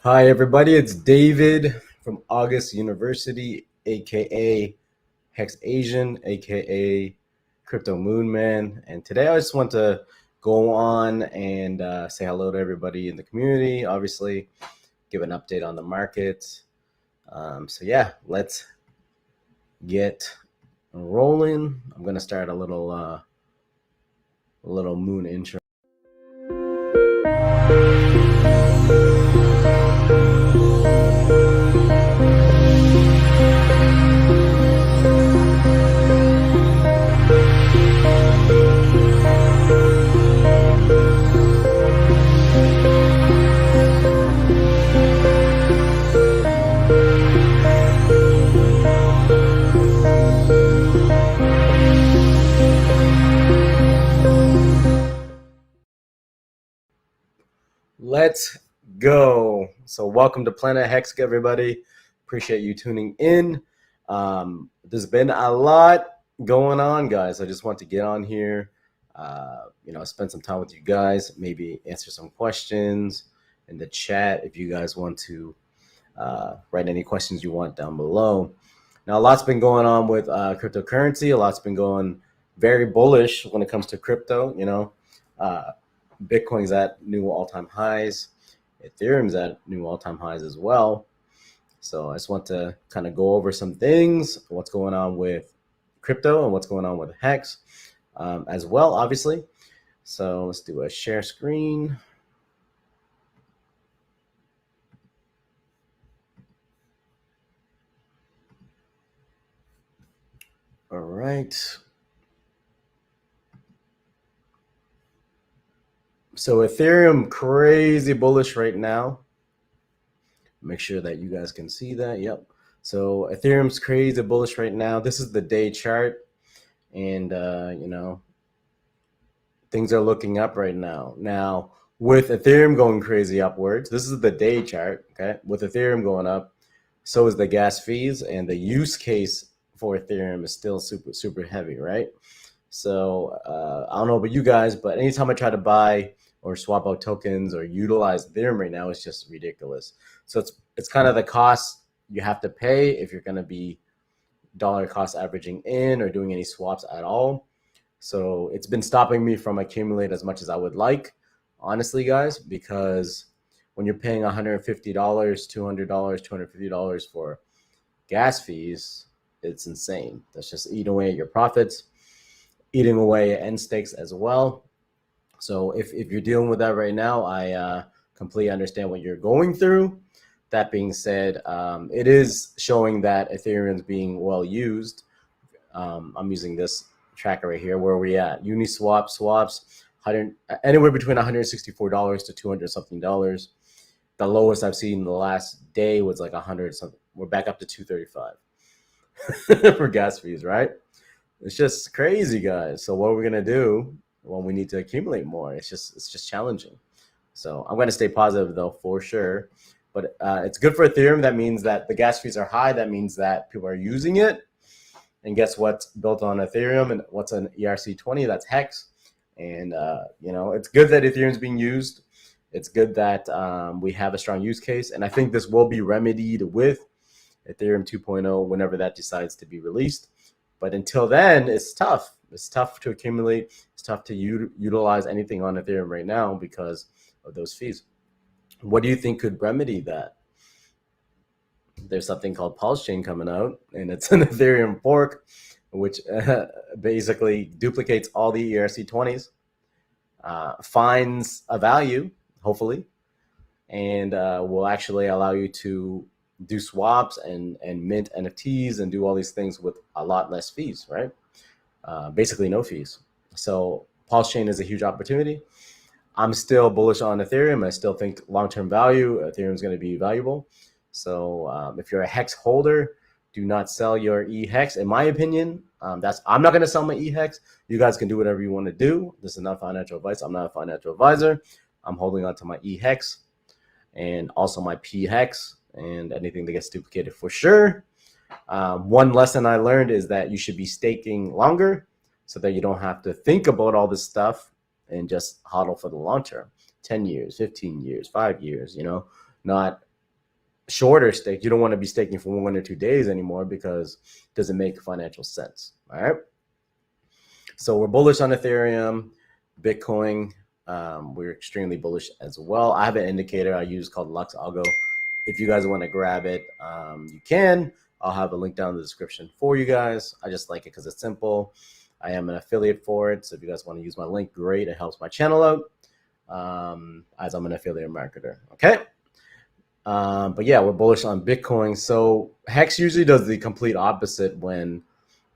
Hi, everybody. It's David from August University, aka Hexasian, aka Crypto Moon Man. And today I just want to go on and say hello to everybody in the community, obviously, give an update on the market. So, yeah, let's get rolling. I'm going to start a little moon intro. Let's go. So welcome to Planet Hex, everybody. Appreciate you tuning in. There's been a lot going on, guys. I just want to get on here, spend some time with you guys, maybe answer some questions in the chat if you guys want to write any questions you want down below. Now, a lot's been going on with cryptocurrency. A lot's been going very bullish when it comes to crypto, Bitcoin's at new all-time highs. Ethereum's at new all-time highs as well. So I just want to kind of go over some things, what's going on with crypto and what's going on with Hex as well, obviously. So let's do a share screen. All right. So Ethereum, crazy bullish right now. Make sure that you guys can see that. Yep. So Ethereum's crazy bullish right now. This is the day chart. And, things are looking up right now. Now, with Ethereum going crazy upwards, this is the day chart, okay? With Ethereum going up, so is the gas fees. And the use case for Ethereum is still super, super heavy, right? So I don't know about you guys, but anytime I try to buy or swap out tokens or utilize Ethereum right now, it's just ridiculous. So it's kind of the cost you have to pay if you're going to be dollar cost averaging in or doing any swaps at all. So it's been stopping me from accumulate as much as I would like, honestly, guys, because when you're paying $150, $200, $250 for gas fees, it's insane. That's just eating away at your profits, eating away at end stakes as well. So if you're dealing with that right now, I completely understand what you're going through. That being said, it is showing that Ethereum is being well used. I'm using this tracker right here. Where are we at? Uniswap swaps, anywhere between $164 to 200 something dollars. The lowest I've seen in the last day was like 100 something. We're back up to 235 for gas fees, right? It's just crazy, guys. So what are we gonna do when we need to accumulate more? It's just challenging. So I'm gonna stay positive though, for sure. But it's good for Ethereum. That means that the gas fees are high. That means that people are using it. And guess what's built on Ethereum and what's an ERC20? That's Hex. And, it's good that Ethereum is being used. It's good that we have a strong use case. And I think this will be remedied with Ethereum 2.0 whenever that decides to be released. But until then, it's tough. It's tough to accumulate. It's tough to utilize anything on Ethereum right now because of those fees. What do you think could remedy that? There's something called Pulsechain coming out, and it's an Ethereum fork, which basically duplicates all the ERC20s, finds a value, hopefully, and will actually allow you to do swaps and mint NFTs and do all these things with a lot less fees, right? Basically no fees. So Pulsechain is a huge opportunity. I'm still bullish on Ethereum. I still think long-term value, Ethereum is going to be valuable. So if you're a Hex holder, do not sell your EHEX. In my opinion, I'm not going to sell my EHEX. You guys can do whatever you want to do. This is not financial advice. I'm not a financial advisor. I'm holding on to my EHEX and also my PHEX and anything that gets duplicated for sure. One lesson I learned is that you should be staking longer so that you don't have to think about all this stuff and just hodl for the long term. 10 years, 15 years, 5 years, not shorter stake. You don't want to be staking for 1 or 2 days anymore because it doesn't make financial sense. All right. So we're bullish on Ethereum, Bitcoin. We're extremely bullish as well. I have an indicator I use called Lux Algo. If you guys want to grab it, you can. I'll have a link down in the description for you guys. I just like it because it's simple. I am an affiliate for it. So if you guys want to use my link, great. It helps my channel out as I'm an affiliate marketer. Okay. But yeah, we're bullish on Bitcoin. So Hex usually does the complete opposite when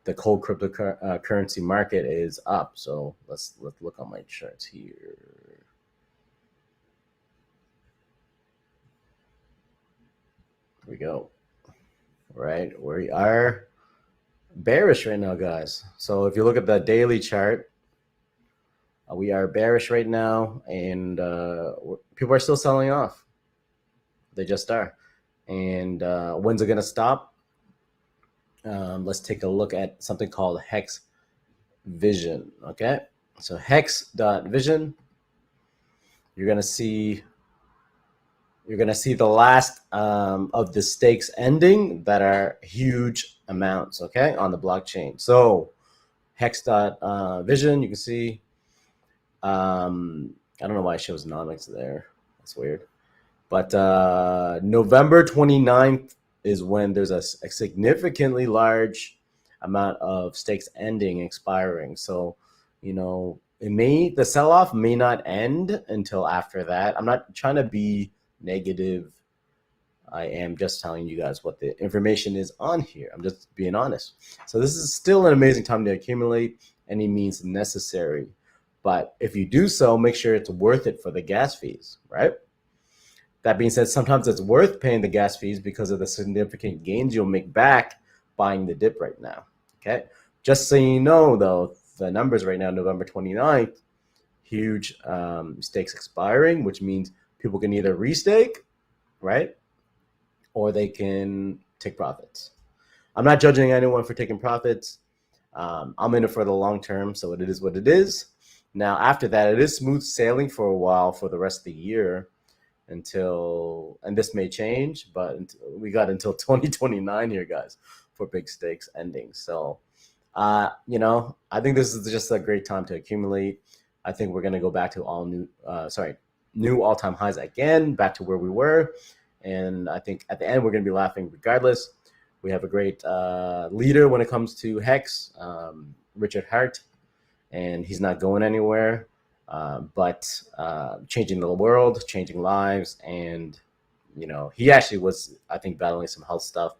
the cold cryptocurrency market is up. So let's look on my charts here. Here we go. Right, we are bearish right now, guys. So if you look at the daily chart, we are bearish right now, and people are still selling off. They just are. And when's it gonna stop? Let's take a look at something called Hex Vision. Okay, so hex.vision, you're gonna see the last of the stakes ending that are huge amounts, okay, on the blockchain. So hex.vision, you can see, I don't know why it shows nomics there. That's weird. But November 29th is when there's a significantly large amount of stakes ending, expiring. So, you know, the sell-off may not end until after that. I'm not trying to be negative. I am just telling you guys what the information is on here. I'm just being honest. So this is still an amazing time to accumulate any means necessary. But if you do so, make sure it's worth it for the gas fees, right? That being said, sometimes it's worth paying the gas fees because of the significant gains you'll make back buying the dip right now, okay? Just so you know, though, the numbers right now, November 29th, huge stakes expiring, which means people can either restake, right? Or they can take profits. I'm not judging anyone for taking profits. I'm in it for the long term, so it is what it is. Now, after that, it is smooth sailing for a while for the rest of the year until, and this may change, but we got until 2029 here, guys, for big stakes ending. So, you know, I think this is just a great time to accumulate. I think we're going to go back to new all-time highs again, back to where we were. And I think at the end, we're going to be laughing regardless. We have a great leader when it comes to Hex, Richard Hart, and he's not going anywhere, but changing the world, changing lives. And, you know, he actually was, I think, battling some health stuff,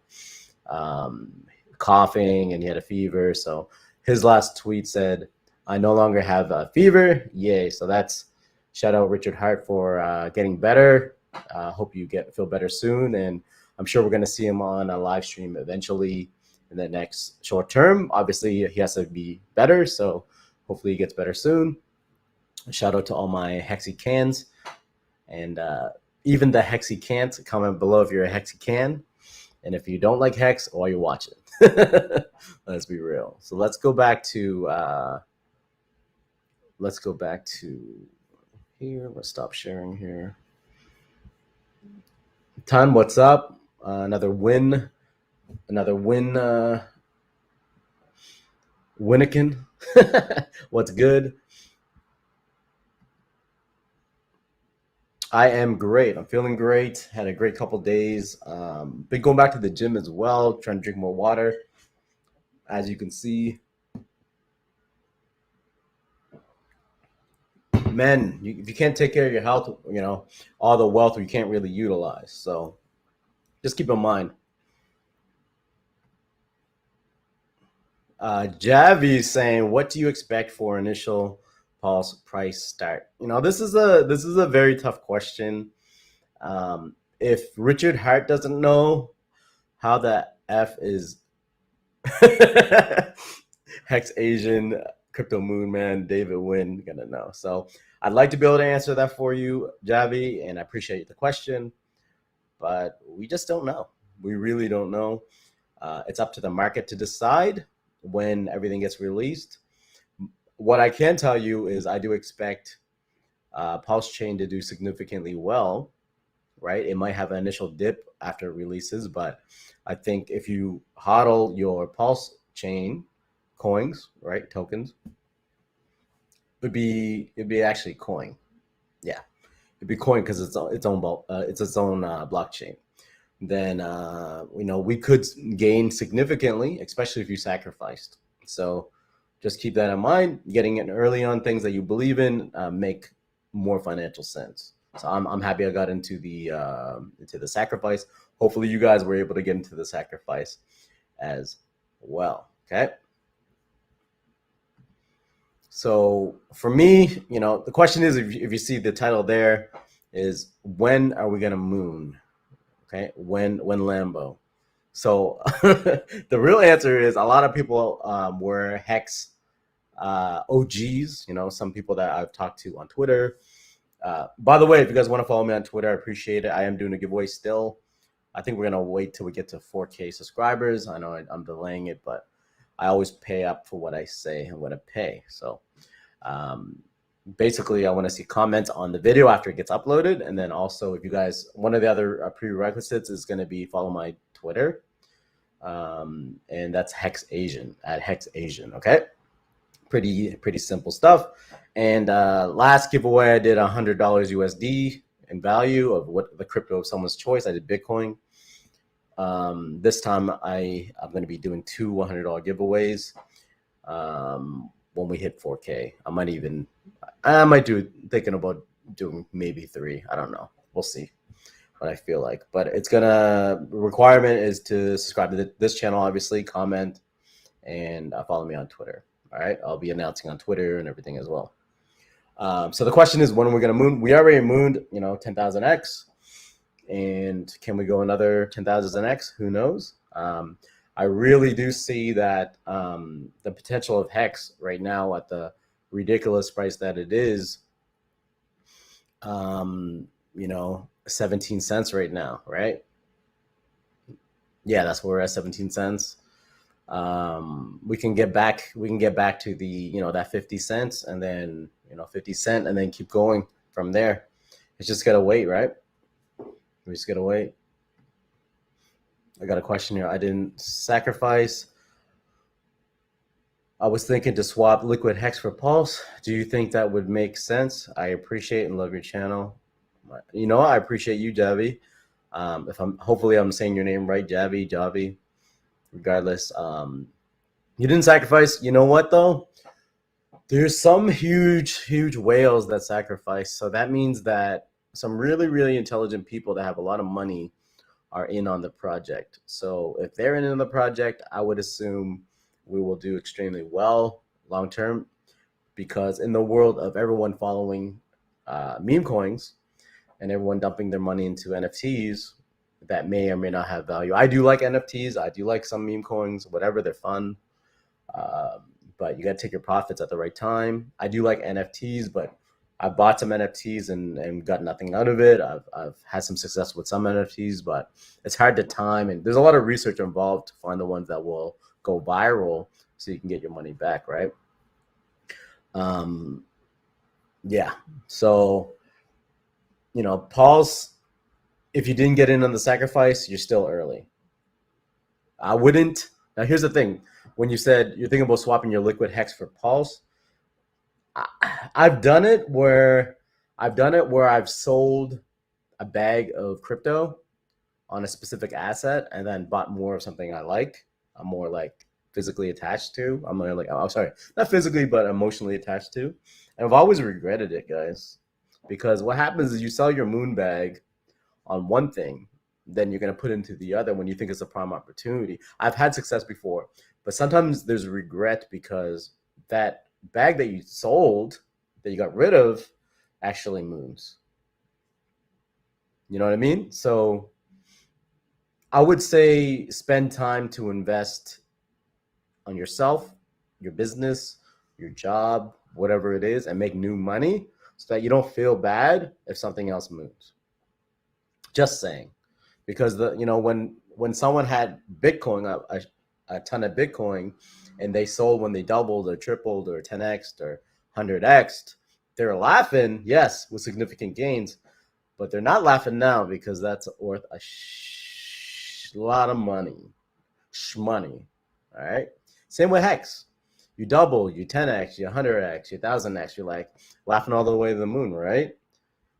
coughing, and he had a fever. So his last tweet said, "I no longer have a fever. Yay." So that's shout out Richard Hart for getting better. Hope you feel better soon. And I'm sure we're going to see him on a live stream eventually in the next short term. Obviously, he has to be better. So hopefully he gets better soon. Shout out to all my Hexy cans. And even the Hexy can't, comment below if you're a Hexy can. And if you don't like Hex, why you watch it? Let's be real. So let's go back to here. Let's stop sharing here. Ton, what's up? Another win. Winnikin. What's good? I am great. I'm feeling great. Had a great couple days. Been going back to the gym as well, trying to drink more water. As you can see, men, if you can't take care of your health, you know, all the wealth you can't really utilize. So just keep in mind. Javi saying, "What do you expect for initial pulse price start?" You know, this is a very tough question. If Richard Hart doesn't know, how the F is Hex Asian Crypto Moon Man David Wynn gonna know? So I'd like to be able to answer that for you, Javi, and I appreciate the question, but we just don't know. We really don't know. It's up to the market to decide when everything gets released. What I can tell you is I do expect Pulsechain to do significantly well right? It might have an initial dip after it releases, but I think if you hodl your Pulsechain coins, right, tokens, it'd be actually coin. Yeah, it'd be coin because it's its own blockchain. Then we could gain significantly, especially if you sacrificed. So just keep that in mind. Getting in early on things that you believe in make more financial sense. So I'm happy I got into the sacrifice. Hopefully you guys were able to get into the sacrifice as well. Okay. So for me, the question is, if you see the title there, is when are we gonna moon? Okay, when Lambo. So the real answer is a lot of people were Hex OGs. Some people that I've talked to on Twitter. By the way, if you guys want to follow me on Twitter, I appreciate it. I am doing a giveaway still. I think we're gonna wait till we get to 4K subscribers. I know I'm delaying it, but I always pay up for what I say and what I pay. So basically, I want to see comments on the video after it gets uploaded. And then also, if you guys, one of the other prerequisites is going to be follow my Twitter. And that's Hexasian, at Hexasian. Okay. Pretty simple stuff. And last giveaway, I did $100 USD in value of what the crypto of someone's choice. I did Bitcoin. This time I'm going to be doing two $100 giveaways. When we hit 4K, I might thinking about doing maybe 3. I don't know. We'll see what I feel like. But requirement is to subscribe to this channel, obviously, comment, and follow me on Twitter. All right. I'll be announcing on Twitter and everything as well. So the question is, when are we going to moon? We already mooned, 10,000x. And can we go another 10,000x? Who knows? I really do see that the potential of Hex right now at the ridiculous price that it is, 17 cents right now, right? Yeah, that's where we're at, 17 cents. We can get back to the, that 50 cents and then, 50 cent and then keep going from there. It's just got to wait, right? We just got to wait. I got a question here. I didn't sacrifice. I was thinking to swap liquid hex for Pulse. Do you think that would make sense? I appreciate and love your channel. I appreciate you, Javi. Hopefully I'm saying your name right, Javi. Regardless, you didn't sacrifice. You know what though? There's some huge whales that sacrifice. So that means that some really, really intelligent people that have a lot of money are in on the project. So if they're in on the project, I would assume we will do extremely well long term, because in the world of everyone following meme coins and everyone dumping their money into NFTs that may or may not have value. I do like NFTs. I do like some meme coins, whatever, they're fun. But you got to take your profits at the right time. I do like NFTs, but I bought some NFTs and got nothing out of it. I've had some success with some NFTs, but it's hard to time. And there's a lot of research involved to find the ones that will go viral so you can get your money back, right? Yeah. So, Pulse, if you didn't get in on the sacrifice, you're still early. I wouldn't. Now, here's the thing. When you said you're thinking about swapping your liquid hex for Pulse, I've done it where I've sold a bag of crypto on a specific asset and then bought more of something I like. I'm more like physically attached to. I'm more like, oh, sorry, not physically, but emotionally attached to. And I've always regretted it, guys, because what happens is you sell your moon bag on one thing, then you're going to put into the other when you think it's a prime opportunity. I've had success before, but sometimes there's regret because that bag that you sold, that you got rid of, actually moons. You know what I mean? So I would say spend time to invest on yourself, your business, your job, whatever it is, and make new money so that you don't feel bad if something else moves. Just saying. Because when someone had Bitcoin, a ton of Bitcoin, and they sold when they doubled or tripled or 10x or 100x, they're laughing, yes, with significant gains. But they're not laughing now because that's worth a lot of money. Shmoney. All right. Same with Hex. You double, you 10x, you 100x, you 1000x. You're like laughing all the way to the moon, right?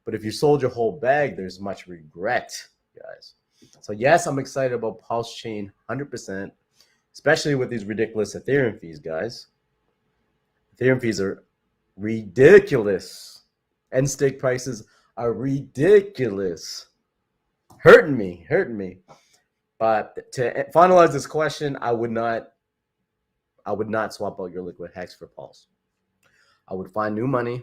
But if you sold your whole bag, there's much regret, guys. So yes, I'm excited about Pulsechain 100%, especially with these ridiculous Ethereum fees, guys. Ethereum fees are ridiculous. End stake prices are ridiculous. Hurting me. But to finalize this question, I would not swap out your liquid Hex for Pulse. I would find new money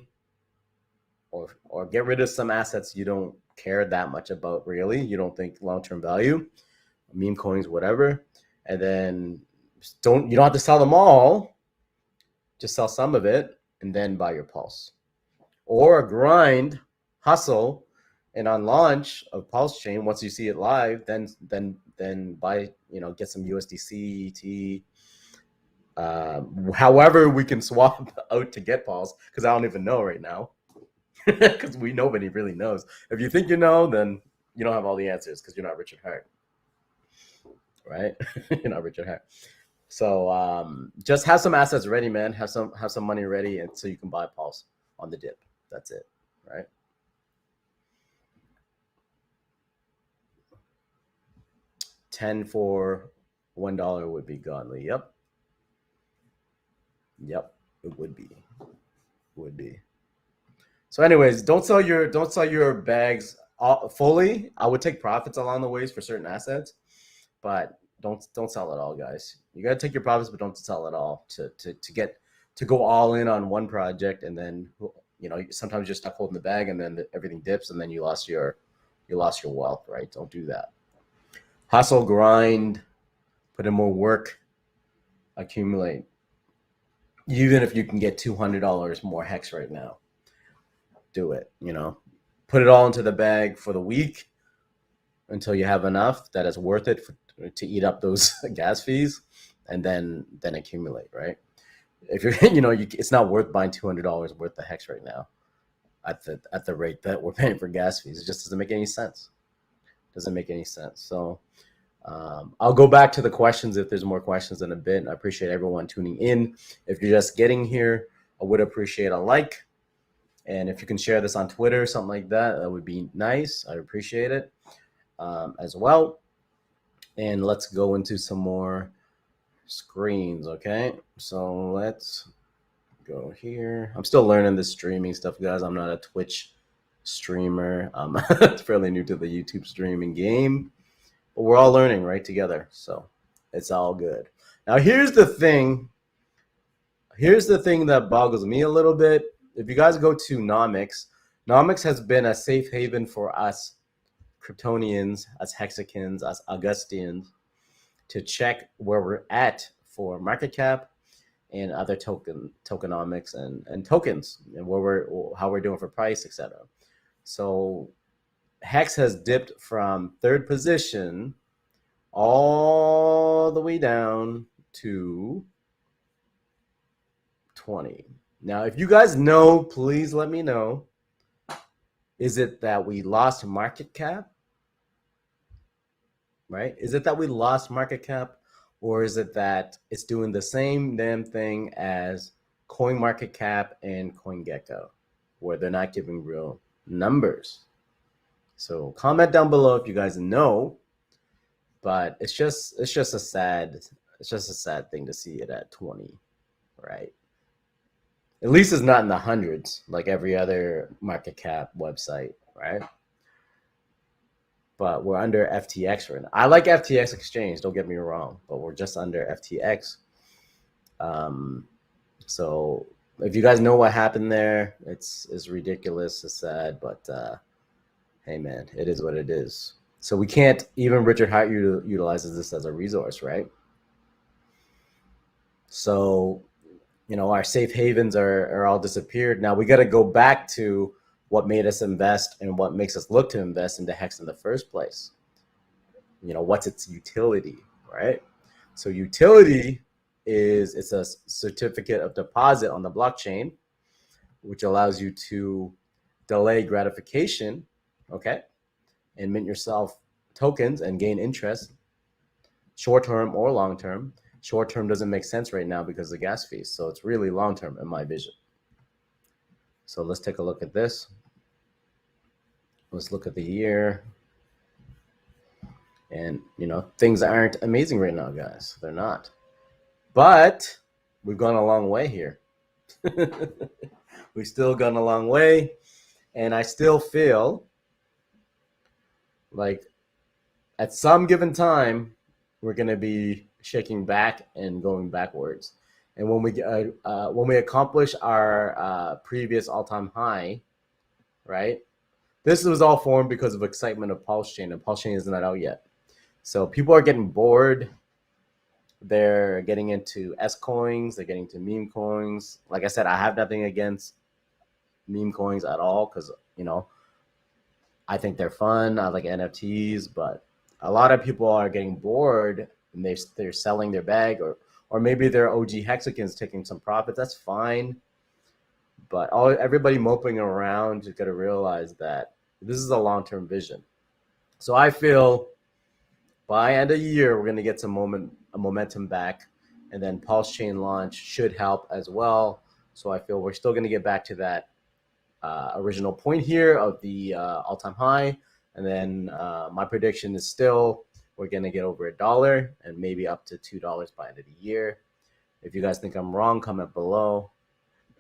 or get rid of some assets you don't care that much about, really. You don't think long-term value, meme coins, whatever. And then you don't have to sell them all. Just sell some of it and then buy your Pulse. Or grind, hustle, and on launch of Pulsechain, once you see it live, then buy, get some USDC, ET, however we can swap out to get Pulse, because I don't even know right now, because nobody really knows. If you think you know, then you don't have all the answers because you're not Richard Hart, right? You're not Richard Hart. So just have some assets ready, man. Have some money ready, and so you can buy Pulse on the dip. That's it, right? $10 for $1 would be godly. Yep, it would be. So, anyways, don't sell your bags fully. I would take profits along the ways for certain assets, but don't sell it all, guys. You gotta take your profits, but don't sell it all to go all in on one project, and then sometimes you're stuck holding the bag, and then everything dips, and then you lost your wealth, right? Don't do that. Hustle, grind, put in more work, accumulate. Even if you can get $200 more Hex right now, do it. Put it all into the bag for the week until you have enough that is worth it to eat up those gas fees, and then accumulate, right? If you're, it's not worth buying $200 worth of Hex right now at the rate that we're paying for gas fees. It just doesn't make any sense. So I'll go back to the questions if there's more questions in a bit. I appreciate everyone tuning in. If you're just getting here, I would appreciate a like. And if you can share this on Twitter, something like that, that would be nice. I'd appreciate it as well. And let's go into some more screens, okay? So let's go here. I'm still learning this streaming stuff, guys. I'm not a Twitch streamer. I'm fairly new to the YouTube streaming game. But we're all learning right together, so it's all good. Now, here's the thing that boggles me a little bit. If you guys go to Nomics has been a safe haven for us Kryptonians, us Hexicans, us Augustians, to check where we're at for market cap and other tokenomics and tokens, and how we're doing for price, etc. So Hex has dipped from third position all the way down to 20. Now, if you guys know, please let me know. Is it that we lost market cap? Right? Is it that we lost market cap? Or is it that it's doing the same damn thing as CoinMarketCap and CoinGecko, where they're not giving real numbers? So comment down below if you guys know. But it's just a sad thing to see it at 20, right? At least it's not in the hundreds like every other market cap website, right? But we're under FTX right now. I like FTX Exchange, don't get me wrong, but we're just under FTX. So if you guys know what happened there, it's ridiculous, it's sad, but hey man, it is what it is. So we can't, even Richard Hart utilizes this as a resource, right? So, our safe havens are all disappeared. Now we got to go back to what made us invest and what makes us look to invest into Hex in the first place. What's its utility, right? So utility it's a certificate of deposit on the blockchain, which allows you to delay gratification okay, and mint yourself tokens and gain interest, short term or long term. Short term doesn't make sense right now because of the gas fees. So it's really long term in my vision. So let's take a look at this. Let's look at the year. And, you know, things aren't amazing right now, guys. They're not. But we've gone a long way here. We've still gone a long way. And I still feel like at some given time, we're going to be shaking back and going backwards. And when we accomplish our previous all-time high, right? This was all formed because of excitement of Pulsechain, and Pulsechain is not out yet. So people are getting bored. They're getting into S coins. They're getting into meme coins. Like I said, I have nothing against meme coins at all because, you know, I think they're fun. I like NFTs, but a lot of people are getting bored and they're selling their bag, or maybe they're OG Hexagons taking some profits. That's fine. But everybody moping around is got to realize that this is a long-term vision. So I feel by end of the year, we're going to get some momentum back, and then Pulsechain launch should help as well. So I feel we're still going to get back to that original point here of the all-time high. And then my prediction is still we're going to get over $1 and maybe up to $2 by end of the year. If you guys think I'm wrong, comment below.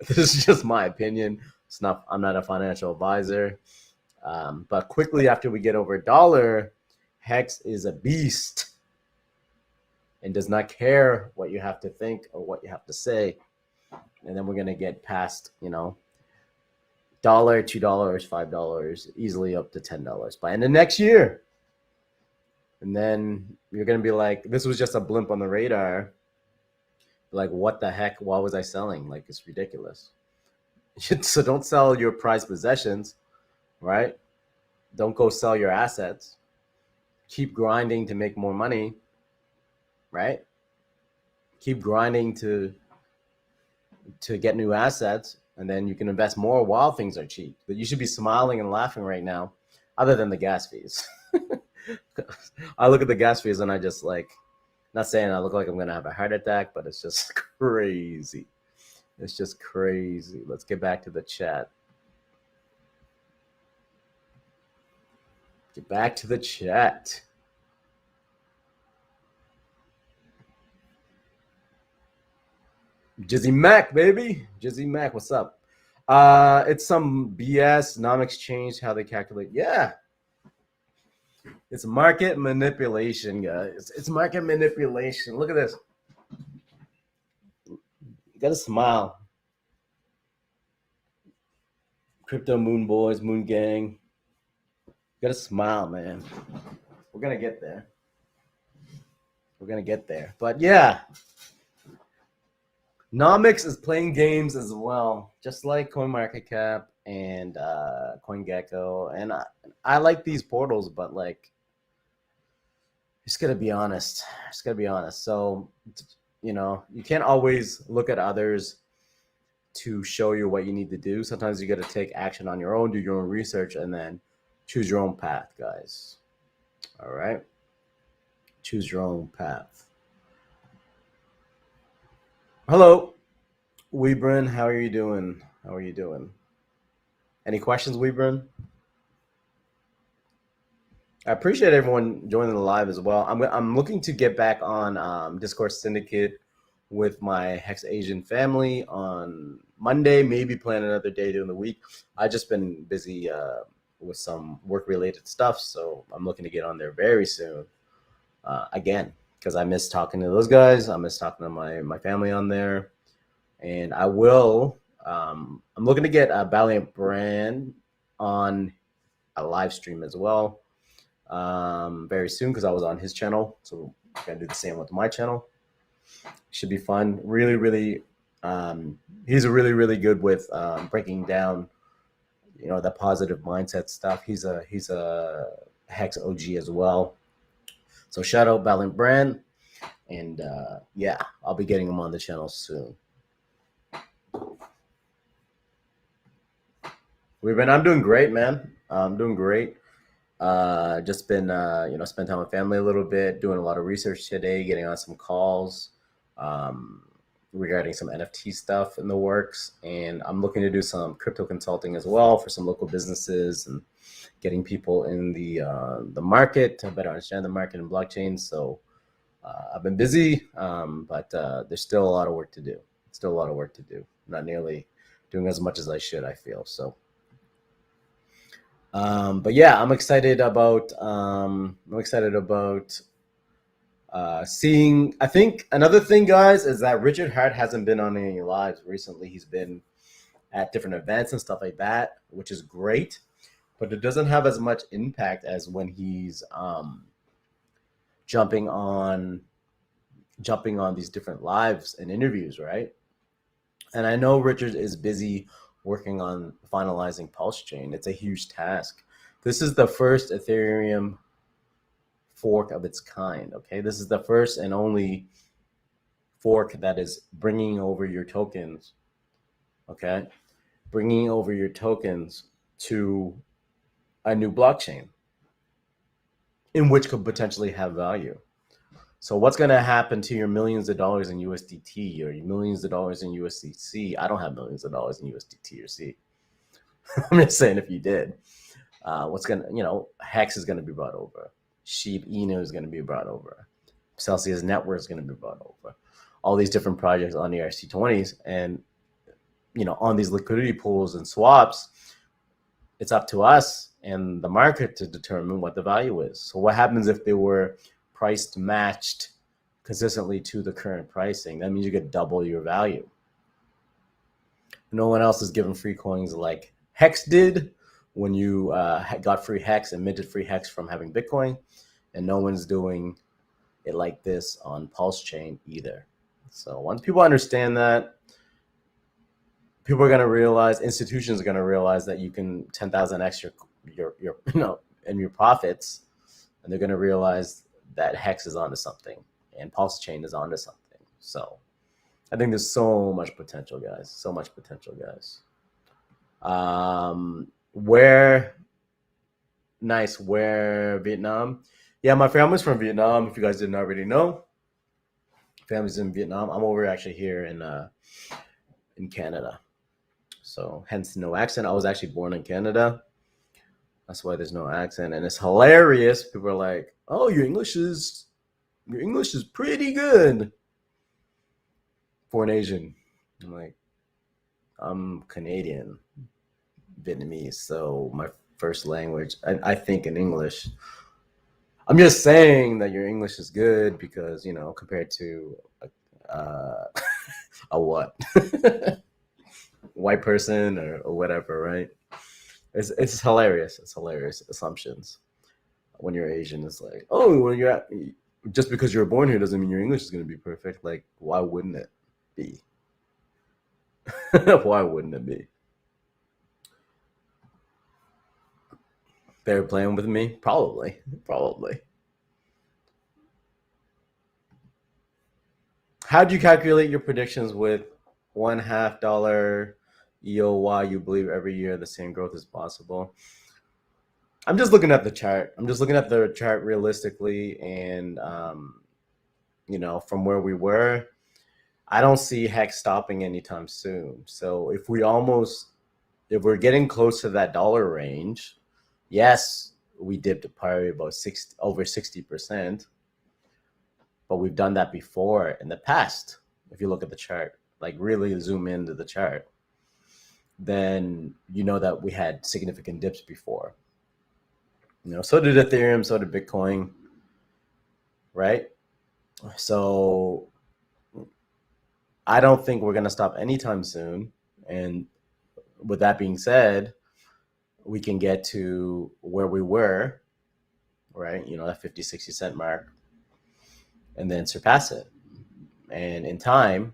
This is just my opinion. I'm not a financial advisor. But quickly after we get over $1, Hex is a beast and does not care what you have to think or what you have to say. And then we're going to get past, you know, $1, $2, $5, easily up to $10 by end of next year. And then you're going to be like, this was just a blimp on the radar. Like, what the heck? Why was I selling? Like, it's ridiculous. So don't sell your prized possessions, right? Don't go sell your assets. Keep grinding to make more money, right? Keep grinding to get new assets, and then you can invest more while things are cheap. But you should be smiling and laughing right now, other than the gas fees. I look at the gas fees and I just like, not saying I look like I'm going to have a heart attack, but it's just crazy. It's just crazy. Let's get back to the chat. Get back to the chat. Jizzy Mac, baby. Jizzy Mac, what's up? It's some BS, non-exchange, how they calculate. Yeah. It's market manipulation, guys. It's market manipulation. Look at this. You gotta smile. Crypto Moon Boys, Moon Gang. You gotta smile, man. We're gonna get there. We're gonna get there. But yeah, Nomics is playing games as well, just like CoinMarketCap and CoinGecko. And I like these portals, but like, just gotta be honest. Just gotta be honest. So, you know, you can't always look at others to show you what you need to do. Sometimes you got to take action on your own, do your own research, and then choose your own path, guys. All right? Choose your own path. Hello, Weebrin. How are you doing? How are you doing? Any questions, Weebrin? I appreciate everyone joining the live as well. I'm looking to get back on Discord Syndicate with my Hexasian family on Monday, maybe plan another day during the week. I've just been busy with some work-related stuff, so I'm looking to get on there very soon. Again, because I miss talking to those guys. I miss talking to my family on there. And I will, I'm looking to get a Valiant Brand on a live stream as well very soon, because I was on his channel. So I'm going to do the same with my channel. Should be fun. Really, really, he's really, really good with breaking down, you know, the positive mindset stuff. He's a Hex OG as well. So shout out Valiant Brand. And yeah, I'll be getting him on the channel soon. I'm doing great, man. I'm doing great. Just been, spend time with family a little bit, doing a lot of research today, getting on some calls um, regarding some NFT stuff in the works. And I'm looking to do some crypto consulting as well for some local businesses and getting people in the market to better understand the market and blockchain. So I've been busy, but there's still a lot of work to do. Still a lot of work to do. Not nearly doing as much as I should, I feel. So but yeah, I'm excited about seeing. I think another thing, guys, is that Richard Hart hasn't been on any lives recently. He's been at different events and stuff like that, which is great, but it doesn't have as much impact as when he's jumping on these different lives and interviews, right? And I know Richard is busy working on finalizing Pulsechain. It's a huge task. This is the first Ethereum fork of its kind. Okay, this is the first and only fork that is bringing over your tokens. Okay, bringing over your tokens to a new blockchain, in which could potentially have value. So what's going to happen to your millions of dollars in USDT or your millions of dollars in USDC? I don't have millions of dollars in USDT or C. I'm just saying if you did, what's going to, Hex is going to be brought over. Sheep Inu is going to be brought over. Celsius Network is going to be brought over. All these different projects on the RC20s and, on these liquidity pools and swaps, it's up to us and the market to determine what the value is. So what happens if they were priced matched consistently to the current pricing? That means you get double your value. No one else is giving free coins like Hex did when you got free Hex and minted free Hex from having Bitcoin. And no one's doing it like this on Pulsechain either. So once people understand that, people are going to realize, institutions are going to realize that you can 10,000x your and your profits, and they're going to realize that Hex is onto something and Pulsechain is onto something. So I think there's so much potential, guys. So much potential, guys. Where Vietnam? Yeah, my family's from Vietnam. If you guys didn't already know, family's in Vietnam. I'm over actually here in Canada. So hence no accent. I was actually born in Canada. That's why there's no accent. And it's hilarious. People are like, oh, your English is pretty good for an Asian. I'm like, I'm Canadian, Vietnamese. So my first language, I think in English. I'm just saying that your English is good because, compared to a what? White person or whatever, right? It's hilarious. It's hilarious assumptions. When you're Asian, it's like, oh, just because you're born here doesn't mean your English is going to be perfect. Like, why wouldn't it be? Why wouldn't it be? They're playing with me? Probably. How do you calculate your predictions with $0.50 EOY? You believe every year the same growth is possible? I'm just looking at the chart. I'm just looking at the chart realistically, and from where we were, I don't see Hex stopping anytime soon. So if we're getting close to that dollar range, yes, we dipped probably about over 60%, but we've done that before in the past. If you look at the chart, like really zoom into the chart, then you know that we had significant dips before. So did Ethereum, so did Bitcoin, right? So I don't think we're going to stop anytime soon. And with that being said, we can get to where we were, right? That 50, 60 cent mark, and then surpass it. And in time,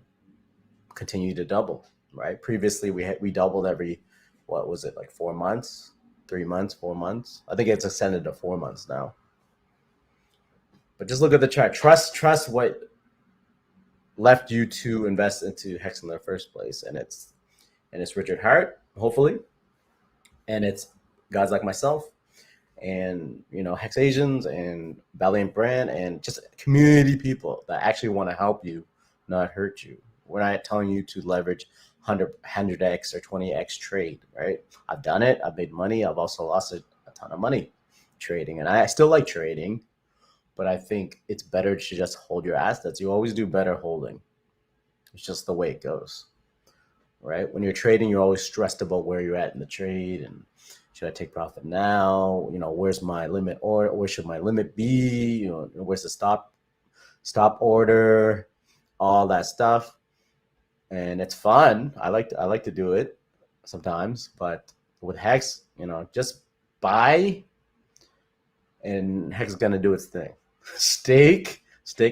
continue to double, right? Previously, we doubled every, what was it, like 4 months, 3 months, 4 months? I think it's extended to 4 months now. But just look at the chart. Trust what left you to invest into Hex in the first place, and it's Richard Hart, hopefully, and it's guys like myself and, you know, Hexasians and Valiant Brand and just community people that actually want to help you, not hurt you. We're not telling you to leverage 100x or 20x trade, right? I've done it. I've made money. I've also lost a ton of money trading, and I still like trading, but I think it's better to just hold your assets. You always do better holding. It's just the way it goes, right? When you're trading, you're always stressed about where you're at in the trade and should I take profit now? You know, where's my limit, or where should my limit be? You know, where's the stop order, all that stuff. And it's fun. I like to do it sometimes, but with Hex, you know, just buy, and Hex is gonna do its thing. Stake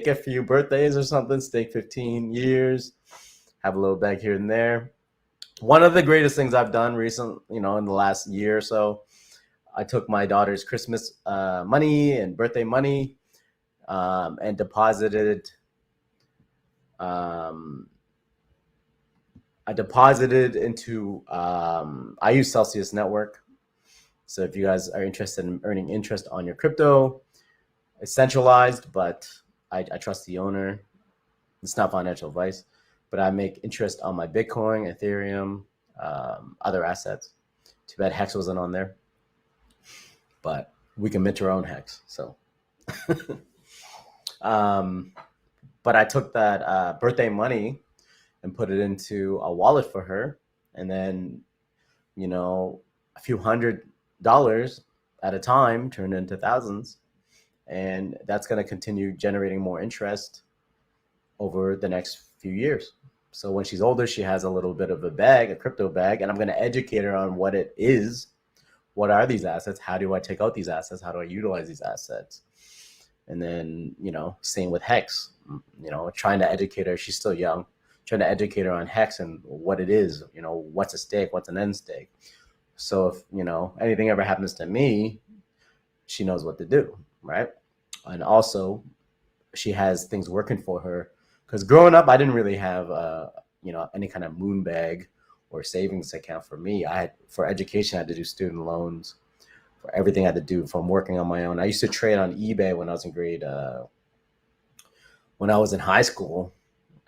a few birthdays or something. Stake 15 years. Have a little bag here and there. One of the greatest things I've done recently, you know, in the last year or so, I took my daughter's Christmas money and birthday money and deposited. I deposited into. I use Celsius Network, so if you guys are interested in earning interest on your crypto, it's centralized, but I trust the owner. It's not financial advice. But I make interest on my Bitcoin, Ethereum, other assets. Too bad Hex wasn't on there. But we can mint our own Hex. So, but I took that birthday money and put it into a wallet for her. And then, you know, a few $100s at a time turned into thousands. And that's going to continue generating more interest over the next few years. So when she's older, she has a little bit of a bag, a crypto bag, and I'm going to educate her on what it is. What are these assets? How do I take out these assets? How do I utilize these assets? And then, you know, same with Hex, you know, trying to educate her. She's still young, trying to educate her on Hex and what it is, you know, what's a stake, what's an end stake. So if, you know, anything ever happens to me, she knows what to do, right? And also she has things working for her. Because growing up, I didn't really have, you know, any kind of moon bag or savings account for me. For education, I had to do student loans. For everything I had to do from working on my own. I used to trade on eBay when I was in when I was in high school,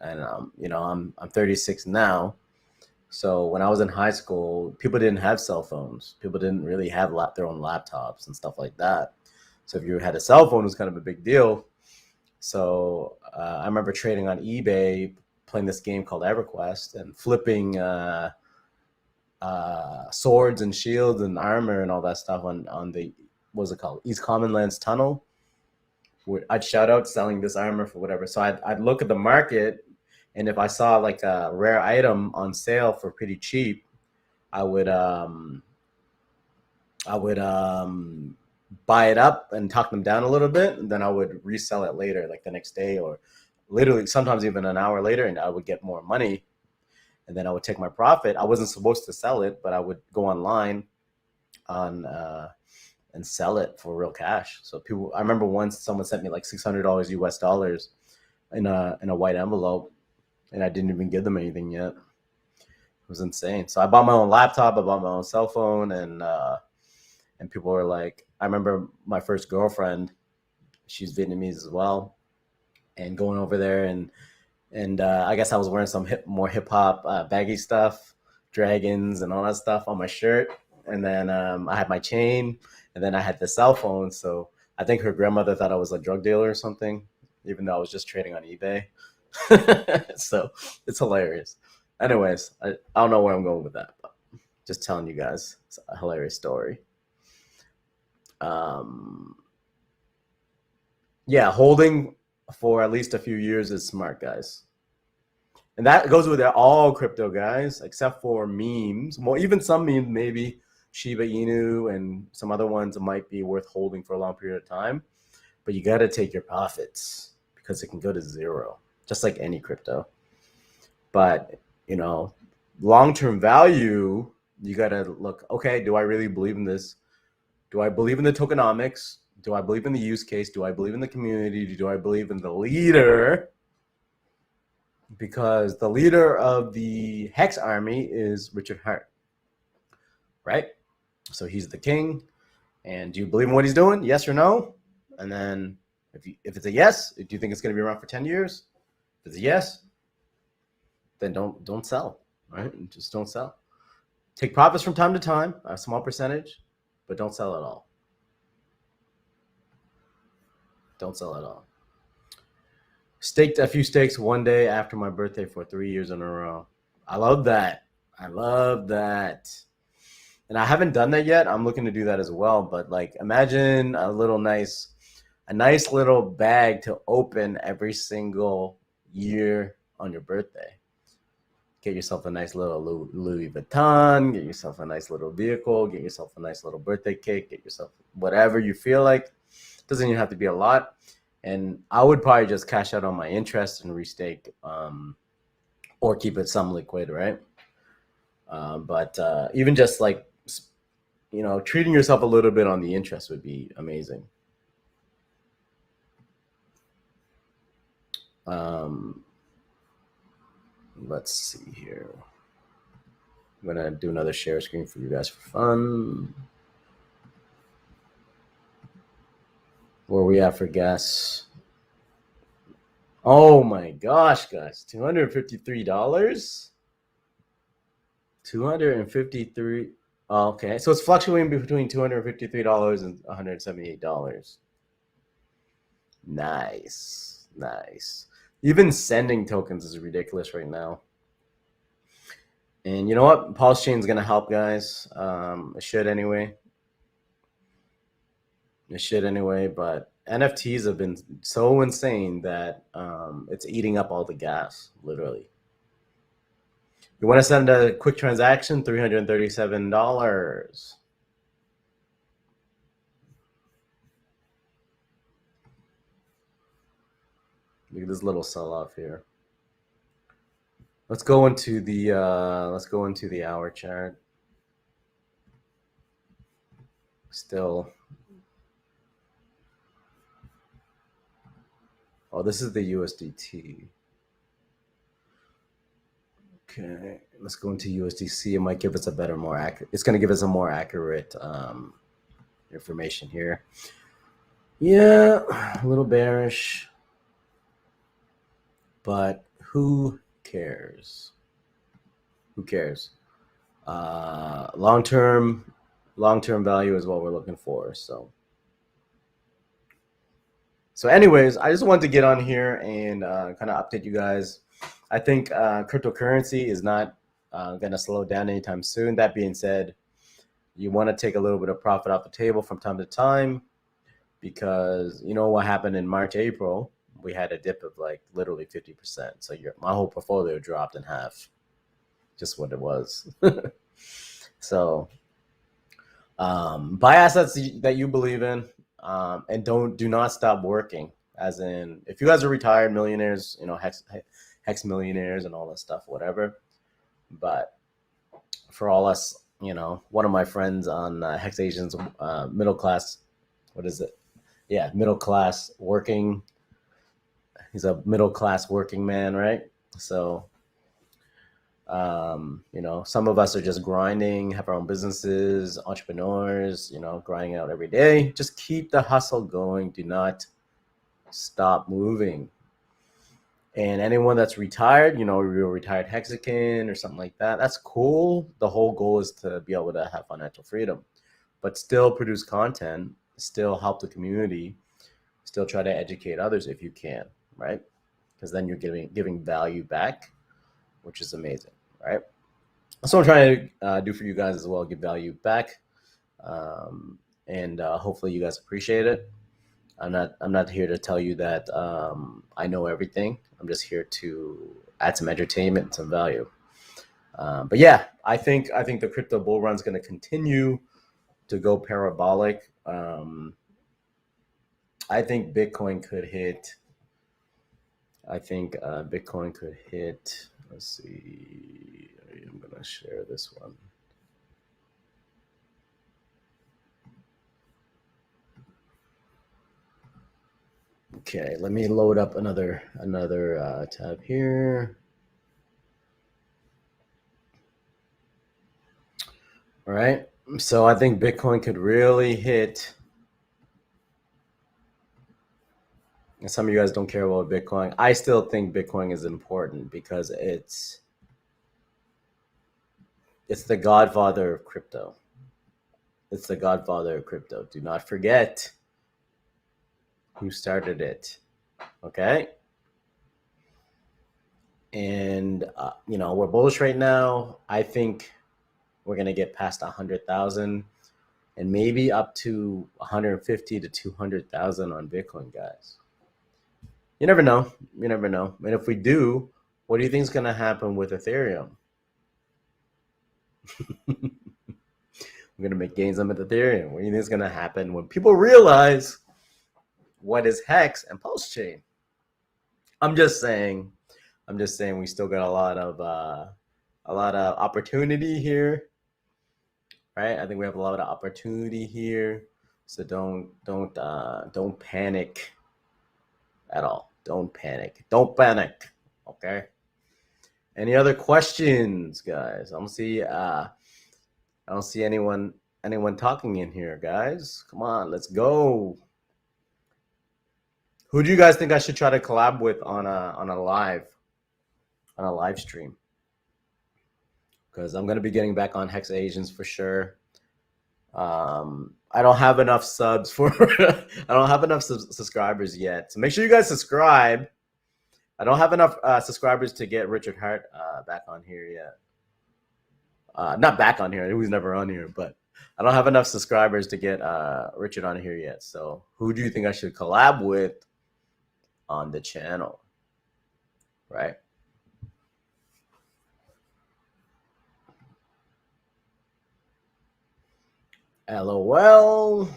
and you know, I'm 36 now. So when I was in high school, people didn't have cell phones. People didn't really have their own laptops and stuff like that. So if you had a cell phone, it was kind of a big deal. So I remember trading on eBay, playing this game called EverQuest, and flipping swords and shields and armor and all that stuff on the, what's it called, East Common Lands Tunnel. I'd shout out selling this armor for whatever. So I'd look at the market, and if I saw like a rare item on sale for pretty cheap, I would buy it up and talk them down a little bit, and then I would resell it later, like the next day, or literally sometimes even an hour later, and I would get more money, and then I would take my profit. I wasn't supposed to sell it, but I would go online and sell it for real cash. So people, I remember once someone sent me like $600 US dollars in a white envelope, and I didn't even give them anything yet. It was insane. So I bought my own laptop, I bought my own cell phone, and people were like, I remember my first girlfriend, she's Vietnamese as well, and going over there, and I guess I was wearing some more hip hop baggy stuff, dragons and all that stuff on my shirt, and then I had my chain, and then I had the cell phone. So I think her grandmother thought I was a drug dealer or something, even though I was just trading on eBay. So it's hilarious. Anyways, I don't know where I'm going with that, but just telling you guys, it's a hilarious story. Yeah, holding for at least a few years is smart, guys. And that goes with all crypto, guys, except for memes. Well, even some memes, maybe Shiba Inu and some other ones might be worth holding for a long period of time. But you got to take your profits because it can go to zero, just like any crypto. But, you know, long-term value, you got to look, okay, do I really believe in this? Do I believe in the tokenomics? Do I believe in the use case? Do I believe in the community? Do I believe in the leader? Because the leader of the Hex army is Richard Hart, right? So he's the king. And do you believe in what he's doing? Yes or no? And then if it's a yes, do you think it's going to be around for 10 years? If it's a yes, then don't sell, right? Just don't sell. Take profits from time to time, a small percentage, but don't sell at all. Don't sell at all. Staked a few stakes one day after my birthday for 3 years in a row. I love that. I love that. And I haven't done that yet. I'm looking to do that as well. But like, imagine a nice little bag to open every single year on your birthday. Get yourself a nice little Louis Vuitton, get yourself a nice little vehicle, get yourself a nice little birthday cake, get yourself whatever you feel like. Doesn't even have to be a lot. And I would probably just cash out on my interest and restake, or keep it some liquid, right? But even just like, treating yourself a little bit on the interest would be amazing. Let's see here. I'm gonna do another share screen for you guys for fun. Where we at for gas? Oh my gosh, guys, $253. 253. Okay, so it's fluctuating between $253 and $178. Nice. Even sending tokens is ridiculous right now. And you know what? Pulsechain is going to help, guys. It should anyway. But NFTs have been so insane that it's eating up all the gas, literally. You want to send a quick transaction? $337. Look at this little sell-off here. Let's go into the hour chart. Still. Oh, this is the USDT. Okay, let's go into USDC. It might give us it's going to give us a more accurate information here. Yeah, a little bearish, but who cares? Long-term value is what we're looking for. So anyways, I just wanted to get on here and kind of update you guys. I think cryptocurrency is not going to slow down anytime soon. That being said, you want to take a little bit of profit off the table from time to time, because you know what happened in March, April, we had a dip of like literally 50%. So my whole portfolio dropped in half, just what it was. So buy assets that you believe in, and do not stop working. As in, if you guys are retired millionaires, Hex millionaires and all that stuff, whatever. But for all us, one of my friends on Hexasians, middle class, what is it? Yeah, middle class working. He's a middle class working man, right? So, some of us are just grinding, have our own businesses, entrepreneurs, grinding out every day. Just keep the hustle going. Do not stop moving. And anyone that's retired, you're a retired Hexagon or something like that, that's cool. The whole goal is to be able to have financial freedom, but still produce content, still help the community, still try to educate others if you can, right? Because then you're giving value back, which is amazing, right? That's what I'm trying to do for you guys as well, give value back. And hopefully you guys appreciate it. I'm not here to tell you that I know everything. I'm just here to add some entertainment and some value. But yeah, I think the crypto bull run is going to continue to go parabolic. I think Bitcoin could hit. Let's see. I'm going to share this one. Okay, let me load up another tab here. All right, So I think Bitcoin could really hit. And some of you guys don't care about Bitcoin. I still think Bitcoin is important because it's the godfather of crypto. It's the godfather of crypto. Do not forget who started it. Okay. And, we're bullish right now. I think we're going to get past 100,000 and maybe up to 150 to 200,000 on Bitcoin, guys. You never know. You never know. And if we do, what do you think is going to happen with Ethereum? We're going to make gains on Ethereum. What do you think is going to happen when people realize what is Hex and Pulsechain? I'm just saying we still got a lot of opportunity here, right? I think we have a lot of opportunity here, so don't panic at all. Don't panic. Okay. Any other questions, guys? I don't see anyone talking in here, guys. Come on, let's go. Who do you guys think I should try to collab with on a live stream? Because I'm gonna be getting back on Hexasians for sure. I don't have enough subs for I don't have enough subscribers yet. So make sure you guys subscribe. I don't have enough subscribers to get Richard Hart back on here yet. Not back on here. He was never on here, but I don't have enough subscribers to get Richard on here yet. So who do you think I should collab with on the channel? Right? LOL.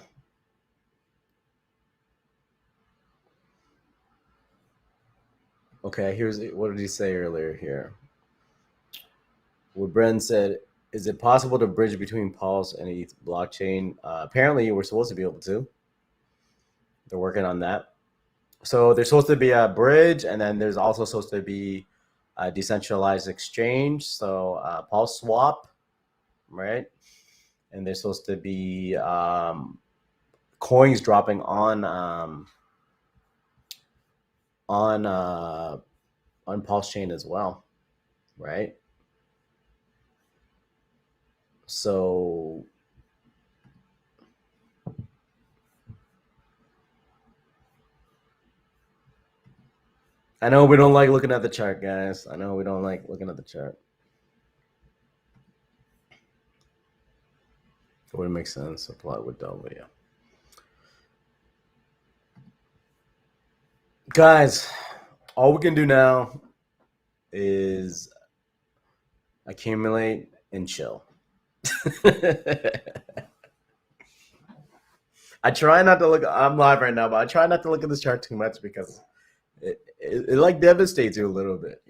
Okay, what did he say earlier here? What Bren said, is it possible to bridge between Pulse and ETH blockchain? Apparently, we're supposed to be able to. They're working on that. So there's supposed to be a bridge, and then there's also supposed to be a decentralized exchange. So Pulse Swap, right? And there's supposed to be coins dropping on Pulsechain as well, right? So I know we don't like looking at the chart, guys. I know we don't like looking at the chart. It wouldn't make sense. Apply with W. Guys, all we can do now is accumulate and chill. I try not to look. I'm live right now, but I try not to look at this chart too much because it like devastates you a little bit.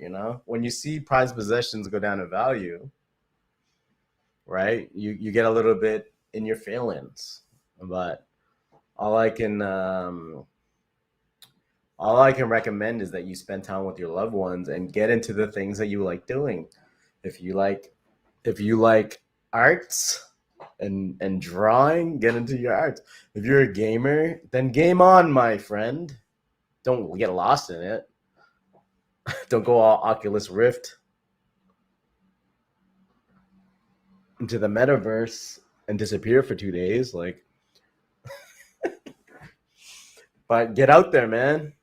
When you see prized possessions go down in value, right? You get a little bit in your feelings. But all I can recommend is that you spend time with your loved ones and get into the things that you like doing. If you like arts and drawing, get into your arts. If you're a gamer, then game on, my friend. Don't get lost in it. Don't go all Oculus Rift into the metaverse and disappear for 2 days. But get out there, man.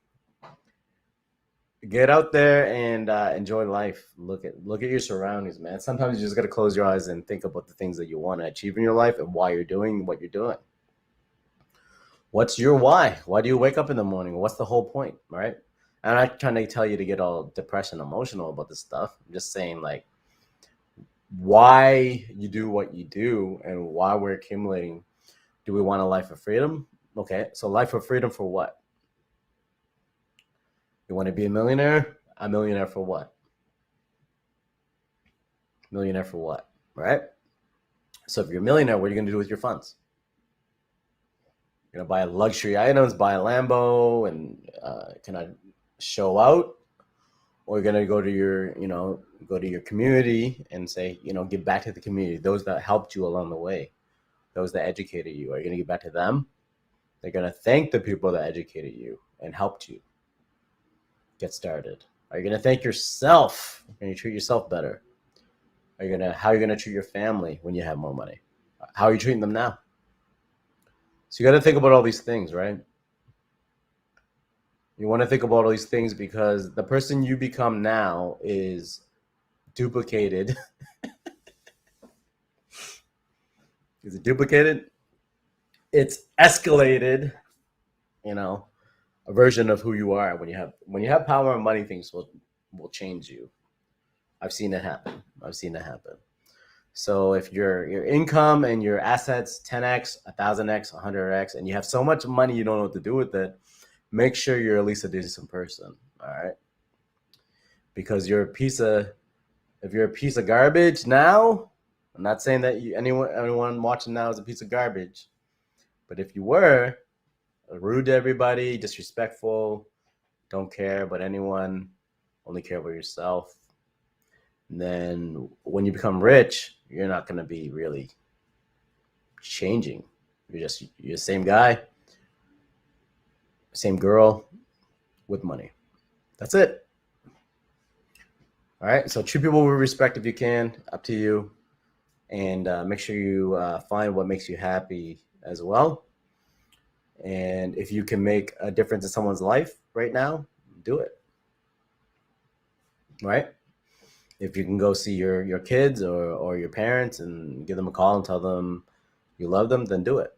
Get out there and enjoy life. Look at your surroundings, man. Sometimes you just got to close your eyes and think about the things that you want to achieve in your life and why you're doing what you're doing. What's your why? Why do you wake up in the morning? What's the whole point, right? I'm not trying to tell you to get all depressed and emotional about this stuff. I'm just saying, why you do what you do and why we're accumulating. Do we want a life of freedom? Okay, so life of freedom for what? You want to be a millionaire? A millionaire for what? Millionaire for what, right? So if you're a millionaire, what are you going to do with your funds? You're going to buy luxury items, buy a Lambo, and can I show out? Or you're going to go to your community and say, give back to the community, those that helped you along the way. those that educated you? Are you going to give back to them? They're going to thank the people that educated you and helped you get started. Are you going to thank yourself? Can you treat yourself better? How are you going to treat your family when you have more money? How are you treating them now? So you got to think about all these things, right? You want to think about all these things because the person you become now is duplicated. Is it duplicated? It's escalated, a version of who you are. When you have power and money, things will change you. I've seen it happen. So if your income and your assets 10x, 1000x, 100x, and you have so much money you don't know what to do with it, make sure you're at least a decent person. All right. Because if you're a piece of garbage now, I'm not saying that anyone watching now is a piece of garbage, but if you were rude to everybody, disrespectful, don't care about anyone, only care about yourself, and then when you become rich, you're not going to be really changing. You're the same guy, same girl with money. That's it. All right. So treat people with respect if you can. Up to you. And make sure you find what makes you happy as well. And if you can make a difference in someone's life right now, do it. Right? If you can go see your kids or your parents and give them a call and tell them you love them, then do it.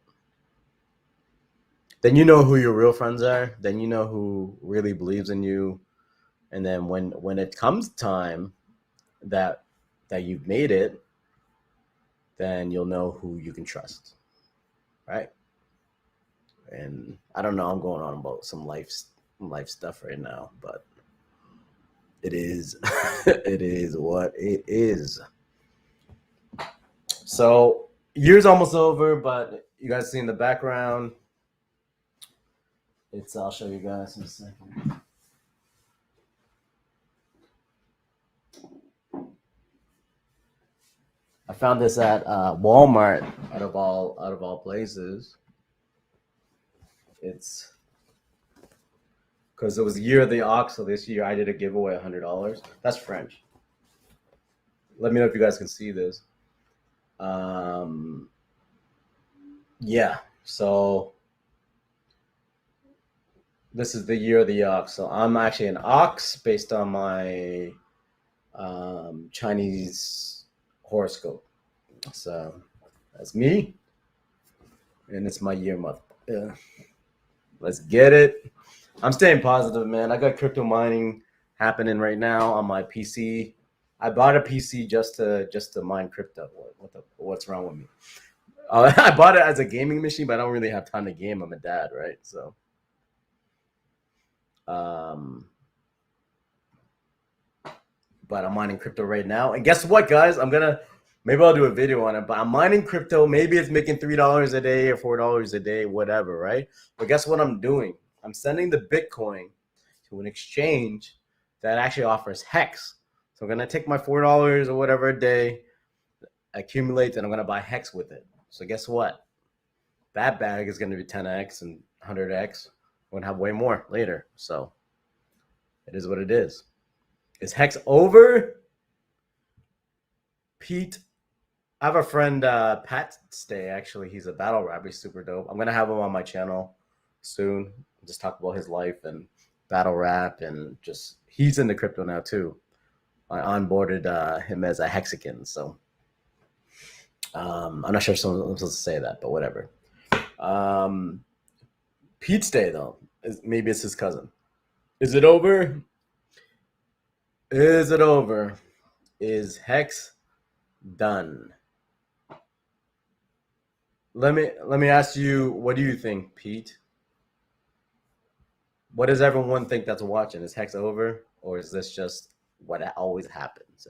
Then you know who your real friends are. Then you know who really believes in you. And then when it comes time that you've made it, then you'll know who you can trust. Right? And I don't know, I'm going on about some life stuff right now, but it is it is what it is. So year's almost over, but you guys see in the background, I'll show you guys in a second. I found this at Walmart, out of all places. It's because it was the year of the ox, so this year I did a giveaway $100. That's French. Let me know if you guys can see this. Yeah, so this is the year of the ox. So I'm actually an ox based on my Chinese horoscope. So that's me, and it's my year month. Yeah. Let's get it. I'm staying positive, man. I got crypto mining happening right now on my PC. I bought a PC just to mine crypto. What's wrong with me? I bought it as a gaming machine, but I don't really have time to game. I'm a dad, right? So, but I'm mining crypto right now. And guess what, guys? Maybe I'll do a video on it, but I'm mining crypto. Maybe it's making $3 a day or $4 a day, whatever, right? But guess what I'm doing? I'm sending the Bitcoin to an exchange that actually offers HEX. So I'm going to take my $4 or whatever a day, accumulate, and I'm going to buy HEX with it. So guess what? That bag is going to be 10x and 100x. I'm going to have way more later. So it is what it is. Is HEX over? Pete, I have a friend, Pat Stay, actually. He's a battle rapper. He's super dope. I'm going to have him on my channel soon. Just talk about his life and battle rap, and just he's into crypto now too. I onboarded him as a Hexican, so I'm not sure if someone's supposed to say that, but whatever. Pete's Day though, maybe it's his cousin. Is it over? Is it over? Is Hex done? Let me ask you, what do you think, Pete? What does everyone think that's watching? Is Hex over, or is this just what always happens?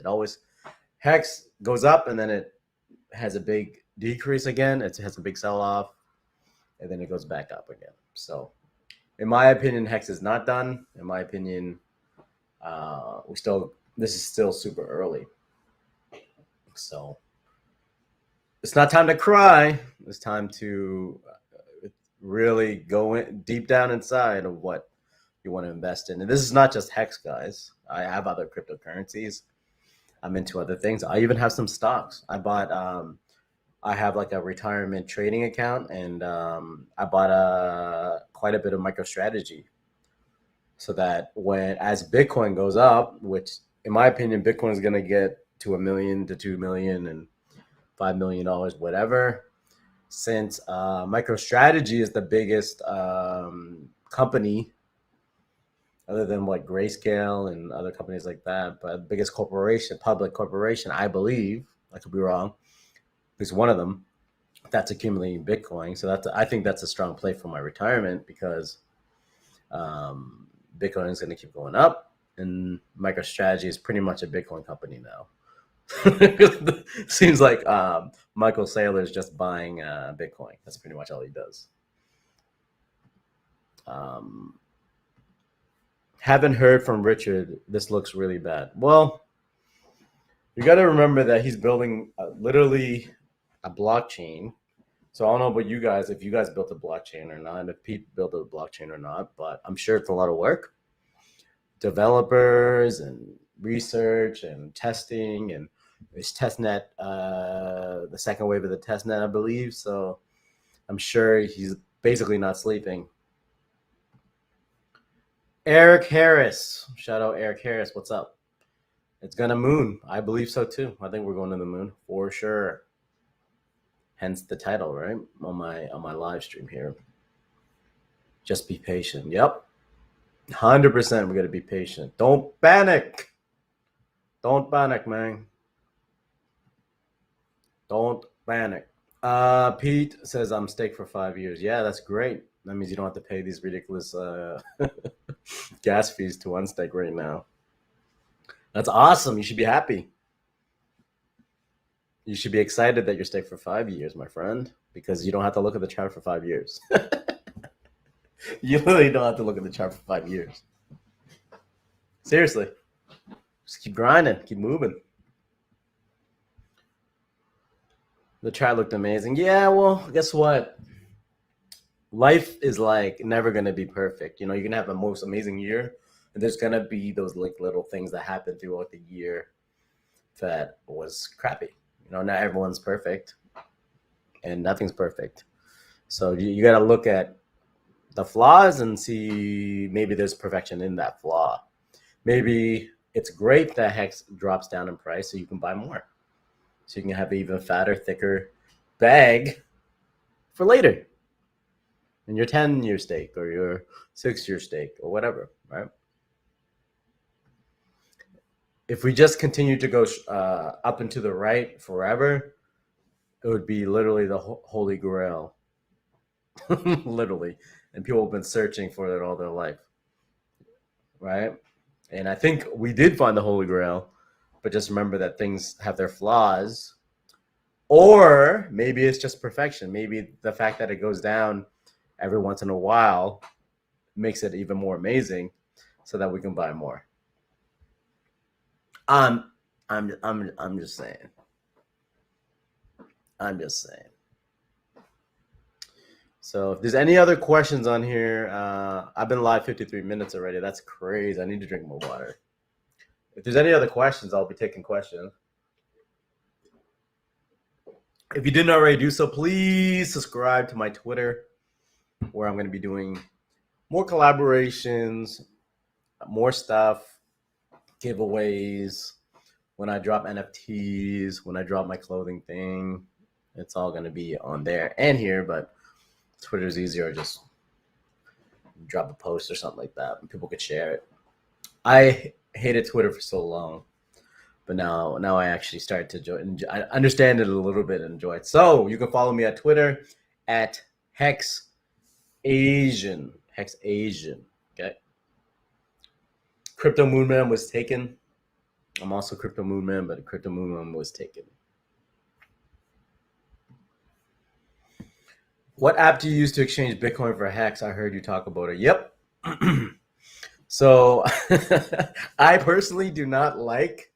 Hex goes up and then it has a big decrease again. It has a big sell-off, and then it goes back up again. So in my opinion, Hex is not done. In my opinion, this is still super early. So it's not time to cry. It's time to really go in deep down inside of what you want to invest in. And this is not just Hex, guys. I have other cryptocurrencies. I'm into other things. I even have some stocks. I have like a retirement trading account, and I bought quite a bit of MicroStrategy, so that as Bitcoin goes up, which in my opinion, Bitcoin is going to get to $1 million to 2 million and $5 million, whatever. Since MicroStrategy is the biggest company, other than like Grayscale and other companies like that, but the biggest corporation, public corporation, I believe, I could be wrong, at least one of them, that's accumulating Bitcoin. So I think that's a strong play for my retirement, because Bitcoin is going to keep going up, and MicroStrategy is pretty much a Bitcoin company now. Seems like Michael Saylor is just buying Bitcoin. That's pretty much all he does. Haven't heard from Richard. This looks really bad. Well, you got to remember that he's building literally a blockchain. So I don't know about you guys, if you guys built a blockchain or not, and if Pete built a blockchain or not, but I'm sure it's a lot of work. Developers and research and testing, and there's testnet, the second wave of the testnet, I believe. So I'm sure he's basically not sleeping. Eric Harris, shout out Eric Harris. What's up? It's gonna moon. I believe so too. I think we're going to the moon for sure. Hence the title, right? On my live stream here. Just be patient. Yep. 100% we're gonna be patient. Don't panic. Don't panic, man. Don't panic. Pete says I'm staked for 5 years. Yeah, that's great. That means you don't have to pay these ridiculous gas fees to unstake right now. That's awesome. You should be happy. You should be excited that you're staked for 5 years, my friend, because you don't have to look at the chart for 5 years. You literally don't have to look at the chart for 5 years. Seriously. Just keep grinding. Keep moving. The chart looked amazing. Yeah, well, guess what? Life is like never going to be perfect. You know, you're going to have the most amazing year, and there's going to be those like little things that happen throughout the year that was crappy. You know, not everyone's perfect, and nothing's perfect. So you got to look at the flaws and see maybe there's perfection in that flaw. Maybe it's great that Hex drops down in price so you can buy more. So you can have an even fatter, thicker bag for later in your 10-year stake or your 6-year stake or whatever, right? If we just continue to go up and to the right forever, it would be literally the Holy Grail. Literally. And people have been searching for it all their life, right? And I think we did find the Holy Grail, but just remember that things have their flaws. Or maybe it's just perfection. Maybe the fact that it goes down every once in a while makes it even more amazing, so that we can buy more. I'm just saying. I'm just saying. So if there's any other questions on here, I've been live 53 minutes already. That's crazy. I need to drink more water. If there's any other questions, I'll be taking questions. If you didn't already do so, please subscribe to my Twitter, where I'm going to be doing more collaborations, more stuff, giveaways, when I drop NFTs, when I drop my clothing thing. It's all going to be on there and here, but Twitter's easier. Just drop a post or something like that, and people could share it. I hated Twitter for so long, but now I actually started to I understand it a little bit and enjoy it. So you can follow me at Twitter at Hexasian. Hexasian. Okay. Crypto Moonman was taken. I'm also Crypto Moonman, but Crypto Moonman was taken. What app do you use to exchange Bitcoin for Hex? I heard you talk about it. Yep. So I personally do not like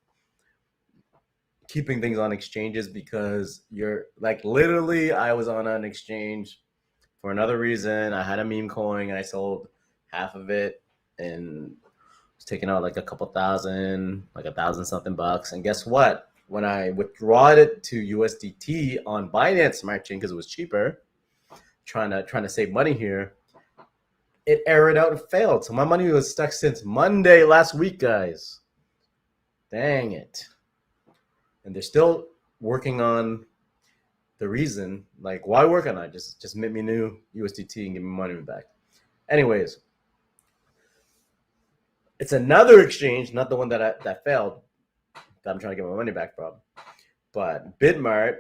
keeping things on exchanges because you're like literally I was on an exchange for another reason. I had a meme coin and I sold half of it and was taking out like a couple thousand, like $1,000 something bucks. And guess what? When I withdraw it to USDT on Binance Smart Chain because it was cheaper, trying to save money here, it errored out and failed. So my money was stuck since Monday last week, guys. Dang it. And they're still working on the reason. Like, why work on that? Just mint me new USDT and give me money back. Anyways, it's another exchange, not the one that failed, that I'm trying to get my money back from. But Bitmart,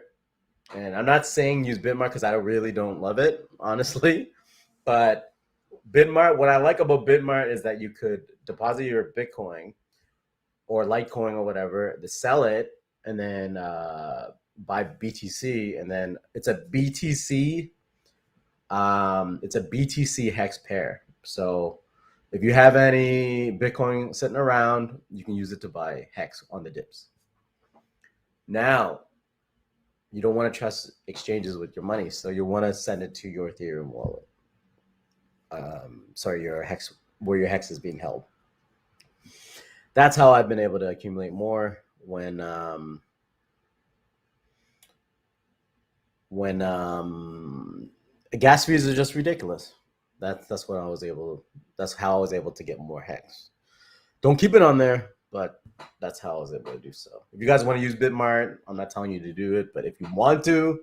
and I'm not saying use Bitmart because I really don't love it, honestly. But Bitmart, what I like about Bitmart is that you could deposit your Bitcoin or Litecoin or whatever, to sell it, and then buy BTC, and then it's a BTC hex pair. So if you have any Bitcoin sitting around, you can use it to buy hex on the dips. Now, you don't want to trust exchanges with your money, so you want to send it to your Ethereum wallet. Your hex, where your hex is being held. That's how I've been able to accumulate more when gas fees are just ridiculous. That's what I was able. That's how I was able to get more hex. Don't keep it on there, but that's how I was able to do so. If you guys want to use Bitmart, I'm not telling you to do it, but if you want to,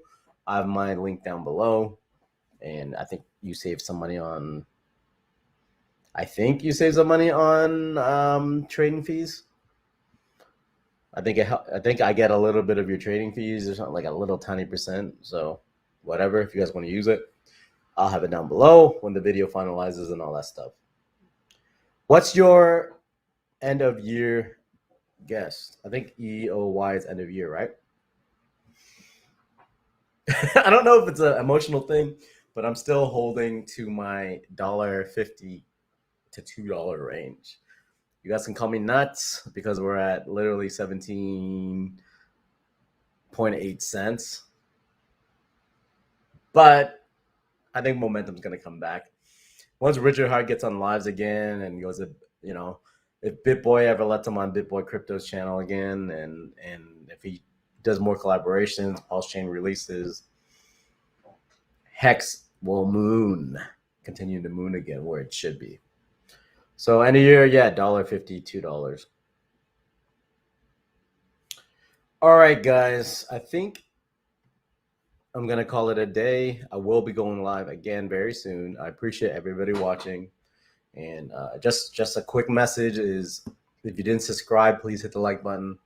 I have my link down below. And I think you save some money on. Trading fees. I think I get a little bit of your trading fees or something, like a little tiny %. So whatever, if you guys want to use it, I'll have it down below when the video finalizes and all that stuff. What's your end of year guess? I think EOY is end of year, right? I don't know if it's an emotional thing, but I'm still holding to my $1.50 to $2 range. You guys can call me nuts because we're at literally 17.8 cents. But I think momentum's going to come back. Once Richard Hart gets on lives again and goes, if BitBoy ever lets him on BitBoy Crypto's channel again, and if he does more collaborations, Pulsechain releases, Hex will continue to moon again where it should be. So end of year, yeah, $1.50, $2. All right, guys, I think I'm going to call it a day. I will be going live again very soon. I appreciate everybody watching. And just a quick message is, if you didn't subscribe, please hit the like button.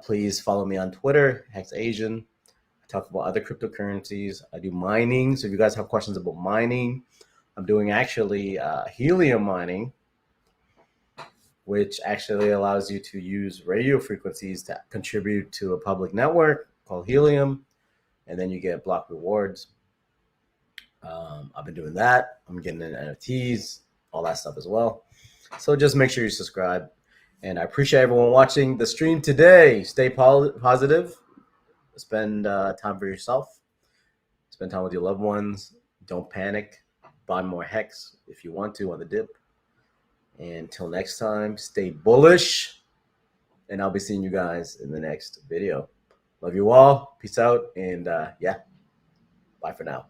Please follow me on Twitter, Hexasian. I talk about other cryptocurrencies. I do mining. So if you guys have questions about mining, I'm doing actually helium mining, which actually allows you to use radio frequencies to contribute to a public network called Helium, and then you get block rewards. I've been doing that. I'm getting in NFTs, all that stuff as well. So just make sure you subscribe. And I appreciate everyone watching the stream today. Stay positive. Spend time for yourself. Spend time with your loved ones. Don't panic. Buy more hex if you want to on the dip. And until next time, stay bullish. And I'll be seeing you guys in the next video. Love you all. Peace out. And yeah, bye for now.